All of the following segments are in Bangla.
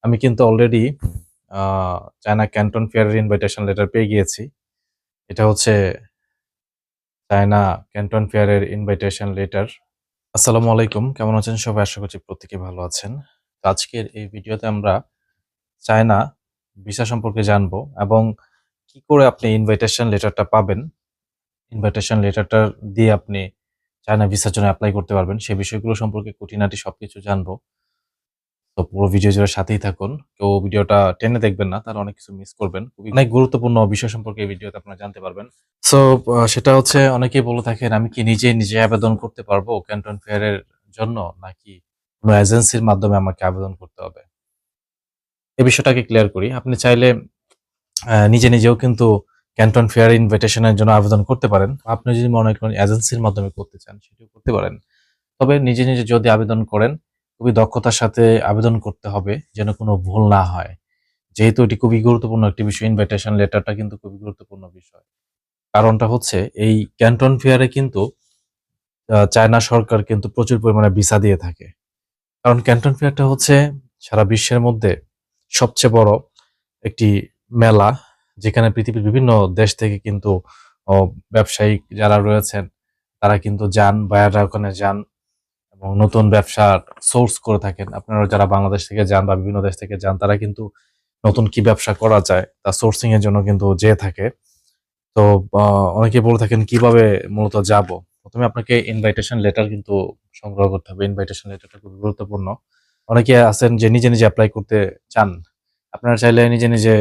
আমি কিন্তু অলরেডি চায়না ক্যান্টন ফেয়ারের ইনভাইটেশন লেটার পেয়ে গিয়েছি। এটা হচ্ছে চায়না ক্যান্টন ফেয়ারের ইনভাইটেশন লেটার। আসসালামু আলাইকুম। কেমন আছেন সবাই? আশা করছি প্রত্যেকে ভালো আছেন। তো আজকের এই ভিডিওতে আমরা চায়না ভিসা সম্পর্কে জানবো এবং কি করে আপনি ইনভাইটেশন লেটারটা পাবেন। ইনভাইটেশন লেটারটা দিয়ে আপনি চায়না ভিসার জন্য এপ্লাই করতে পারবেন। সেই বিষয়গুলো সম্পর্কে খুঁটিনাটি সবকিছু জানবো। তো পুরো ভিডিও জুড়ে সাথেই থাকুন। কেউ ভিডিওটা টেনে দেখবেন না, তাহলে অনেক কিছু মিস করবেন। অনেক গুরুত্বপূর্ণ বিষয় সম্পর্কে এই ভিডিওতে আপনারা জানতে পারবেন। সো সেটা হচ্ছে অনেকেই বলে থাকেন, আমি কি নিজে আবেদন করতে পারবো ক্যান্টন ফেয়ারের জন্য, নাকি কোনো এজেন্সির মাধ্যমে আমাকে আবেদন করতে হবে? এই বিষয়টাকে ক্লিয়ার করি। আপনি চাইলে নিজেও কিন্তু ক্যান্টন ফেয়ার ইনভিটেশনের জন্য আবেদন করতে পারেন। আপনি যদি মনে করেন এজেন্সির মাধ্যমে করতে চান, সেটাও করতে পারেন। তবে নিজে যদি আবেদন করেন, খুবই দক্ষতার সাথে আবেদন করতে হবে, যেন কোনো ভুল না হয়। যেহেতু এটি খুবই গুরুত্বপূর্ণ একটি বিষয়, ইনভিটেশন লেটারটা কিন্তু খুবই গুরুত্বপূর্ণ বিষয়। কারণটা হচ্ছে এই ক্যান্টন ফেয়ারে কিন্তু চায়না সরকার কিন্তু প্রচুর পরিমাণে ভিসা দিয়ে থাকে। কারণ ক্যান্টন ফেয়ারটা হচ্ছে সারা বিশ্বের মধ্যে সবচেয়ে বড় একটি মেলা, যেখানে পৃথিবীর বিভিন্ন দেশ থেকে কিন্তু অ ব্যবসায়িক যারা রয়েছেন তারা কিন্তু যান, বায়াররা ওখানে যান এবং নতুন ব্যবসার সোর্স করে থাকেন। আপনারা যারা বাংলাদেশ থেকে যান বা বিভিন্ন দেশ থেকে যান, তারা কিন্তু নতুন কি ব্যবসা করা যায় তা সোর্সিং এর জন্য কিন্তু যেয়ে থাকে। তো অনেকে বলে থাকেন কিভাবে মূলত যাব। প্রথমে আপনাকে ইনভাইটেশন লেটার কিন্তু সংগ্রহ করতে হবে। ইনভাইটেশন লেটারটা খুব গুরুত্বপূর্ণ। অনেকে আছেন যে নিজে এপ্লাই করতে চান। আপনারা চাইলে নিজে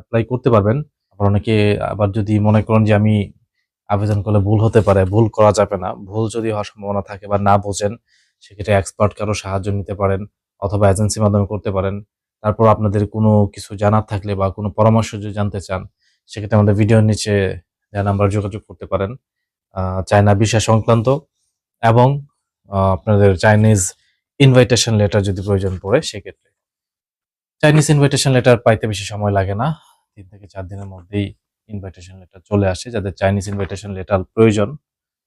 এপ্লাই করতে পারবেন। আবার অনেকে আবার যদি মনে করেন যে আমি আবেদন করলে ভুল হতে পারে, ভুল করা যাবে না। ভুল যদি হওয়ার সম্ভাবনা থাকে বা না বোঝেন, সেক্ষেত্রে এক্সপার্ট কারো সাহায্য নিতে পারেন অথবা এজেন্সির মাধ্যমে করতে পারেন। তারপর আপনাদের কোনো কিছু জানার থাকলে বা কোনো পরামর্শ যদি জানতে চান, সেক্ষেত্রে আমাদের ভিডিওর নিচে দেওয়া নাম্বারে যোগাযোগ করতে পারেন। চায়না ভিসা সংক্রান্ত এবং আপনাদের চাইনিজ ইনভাইটেশন লেটার যদি প্রয়োজন পড়ে সেক্ষেত্রে। চাইনিজ ইনভাইটেশন লেটার পাইতে বেশি সময় লাগে না। ৩ থেকে ৪ দিনের মধ্যেই ইনভাইটেশন লেটার চলে আসে। যাদের চাইনিজ ইনভাইটেশন লেটার প্রয়োজন,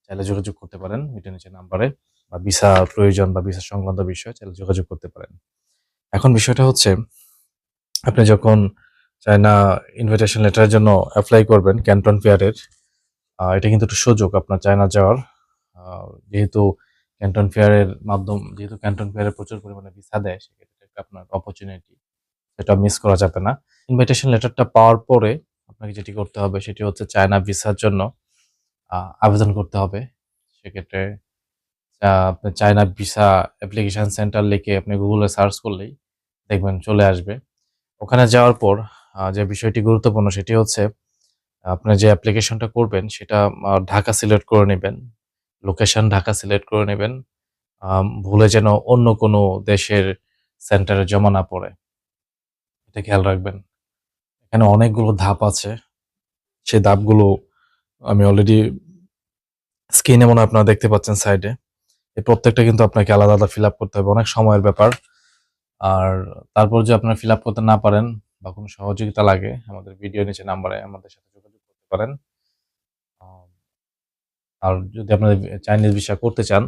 চাইলে যোগাযোগ করতে পারেন ভিডিওর নিচে নাম্বারে। বা ভিসা প্রয়োজন বা ভিসা সংক্রান্ত বিষয় চাইলে যোগাযোগ করতে পারেন। এখন বিষয়টা হচ্ছে, আপনি যখন চায়না ইনভিটেশন লেটারের জন্য এপ্লাই করবেন ক্যান্টন ফেয়ারের, এটা কিন্তু একটা সুযোগ আপনার চায়না যাওয়ার। যেহেতু যেহেতু ক্যান্টন ফেয়ারে প্রচুর পরিমাণে ভিসা দেয়, সেক্ষেত্রে একটা আপনার অপরচুনিটি, সেটা মিস করা যাবে না। ইনভিটেশন লেটারটা পাওয়ার পরে আপনাকে যেটি করতে হবে সেটি হচ্ছে চায়না ভিসার জন্য আবেদন করতে হবে। সেক্ষেত্রে আপনার চায়না ভিসা অ্যাপ্লিকেশন সেন্টার লিখে আপনি গুগলে সার্চ করলেই দেখবেন চলে আসবে। ওখানে যাওয়ার পর যে বিষয়টি গুরুত্বপূর্ণ সেটি হচ্ছে, আপনি যে অ্যাপ্লিকেশনটা করবেন সেটা ঢাকা সিলেক্ট করে নিবেন। লোকেশন ঢাকা সিলেক্ট করে নিবেন। ভুলে যেন অন্য কোনো দেশের সেন্টারে জমা না পড়ে। এটা খেয়াল রাখবেন। এখানে অনেকগুলো ধাপ আছে। সেই ধাপগুলো আমি অলরেডি স্ক্রিনে মনে হয় আপনারা দেখতে পাচ্ছেন সাইডে। এই প্রত্যেকটা কিন্তু আপনাকে আলাদা ফিল আপ করতে হবে। অনেক সময়ের ব্যাপার। আর তারপর যদি আপনারা ফিল আপ করতে না পারেন বা কোনো সহযোগিতা লাগে, আমাদের ভিডিও নিচে নাম্বারে আমাদের সাথে যোগাযোগ করতে পারেন। আম আর যদি আপনারা চাইনিজ ভিসা করতে চান,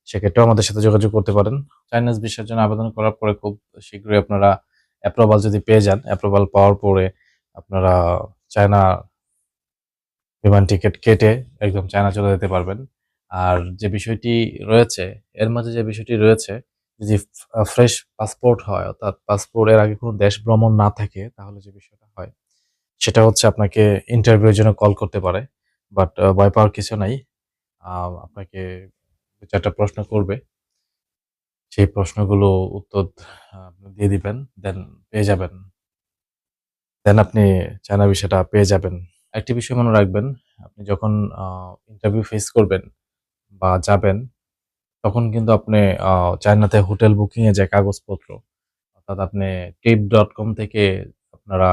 সেক্ষেত্রেও আমাদের সাথে যোগাযোগ করতে পারেন। চাইনিজ ভিসার জন্য আবেদন করার পরে খুব শীঘ্রই আপনারা অ্যাপ্রুভাল যদি পেয়ে যান, অ্যাপ্রুভাল পাওয়ার পরে আপনারা চায়না বিমান টিকেট কেটে একদম চায়না চলে যেতে পারবেন। আর যে বিষয়টি রয়েছে, এর মাঝে যে বিষয়টি রয়েছে, যদি ফ্রেশ পাসপোর্ট হয়, অর্থাৎ পাসপোর্ট এর আগে কোনো দেশ ভ্রমণ না থাকে, তাহলে যে বিষয়টা হয় সেটা হচ্ছে আপনাকে ইন্টারভিউর জন্য কল করতে পারে। বাট ভয় পাওয়ার কিছু নাই। আপনাকে ২-৪ টা প্রশ্ন করবে। সেই প্রশ্নগুলো উত্তর আপনি দিয়ে দিবেন। দেন পেয়ে যাবেন। দেন আপনি চায়না ভিসাটা পেয়ে যাবেন। আরেকটি বিষয় মনে রাখবেন, আপনি যখন আ ইন্টারভিউ ফেস করবেন বা যাবেন, তখন কিন্তু আপনি আ চায়নাতে হোটেল বুকিং এর যে কাগজপত্র, অর্থাৎ আপনি trip.com থেকে আপনারা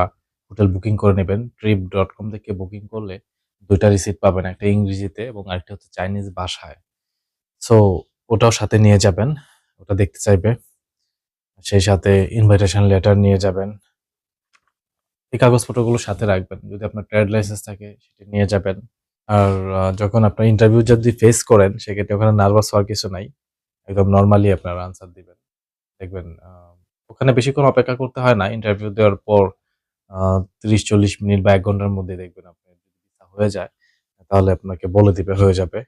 হোটেল বুকিং করে নিবেন। trip.com থেকে বুকিং করলে ২ টা রিসিট পাবেন। একটা ইংরেজিতে এবং আরেকটা হচ্ছে চাইনিজ ভাষায়। সো ওটাও সাথে নিয়ে যাবেন। ওটা দেখতে চাইবে। সেই সাথে ইনভাইটেশন লেটার নিয়ে যাবেন। এই কাগজপত্রগুলো সাথে রাখবেন। যদি আপনার ট্রেড লাইসেন্স থাকে সেটি নিয়ে যাবেন। আর যখন আপনার ইন্টারভিউ যদি ফেস করেন, সেক্ষেত্রে ওখানে নার্ভাস হওয়ার কিছু নাই। একদম নরমালি আপনারা আনসার দিবেন। দেখবেন ওখানে বেশিক্ষণ অপেক্ষা করতে হয় না। ইন্টারভিউ দেওয়ার পর ৩০-৪০ মিনিট বা ১ ঘন্টার মধ্যেই দেখবেন আপনার যদি ভিসা হয়ে যায়, তাহলে আপনাকে বলে দিবে হয়ে যাবে।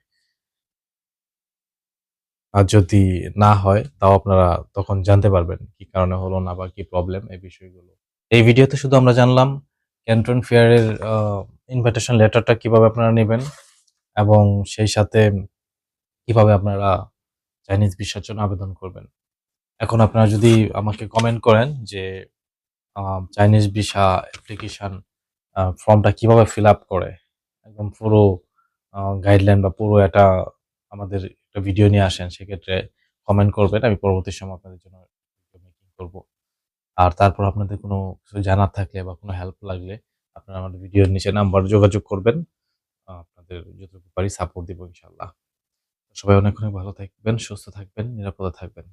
আর যদি না হয় তাও আপনারা তখন জানতে পারবেন কি কারণে হলো না বা কি প্রবলেম এই বিষয়গুলো। এই ভিডিওতে শুধু আমরা জানলাম ক্যান্টন ফেয়ারের ইনভাইটেশন লেটারটা কিভাবে আপনারা নিবেন এবং সেই সাথে কিভাবে আপনারা চাইনিজ ভিসার জন্য আবেদন করবেন। এখন আপনারা যদি আমাকে কমেন্ট করেন যে চাইনিজ ভিসা অ্যাপ্লিকেশন ফর্মটা কিভাবে ফিল আপ করে? একদম পুরো গাইডলাইন বা পুরো একটা আমাদের একটা ভিডিও নিয়ে আসেন। সেক্ষেত্রে কমেন্ট করবেন। আমি পরবর্তী সময়ে আপনাদের জন্য ভিডিও মেকিং করব। আর তারপর আপনাদের কোনো কিছু জানার থাকলে বা কোনো হেল্প লাগলে আপনারা আমাদের ভিডিওর নিচে নাম্বার যোগাযোগ করবেন। আপনাদের যতটুকু পারি সাপোর্ট দিব ইনশাআল্লাহ। সবাই অনেক, অনেক ভালো থাকবেন, সুস্থ থাকবেন, নিরাপদে থাকবেন।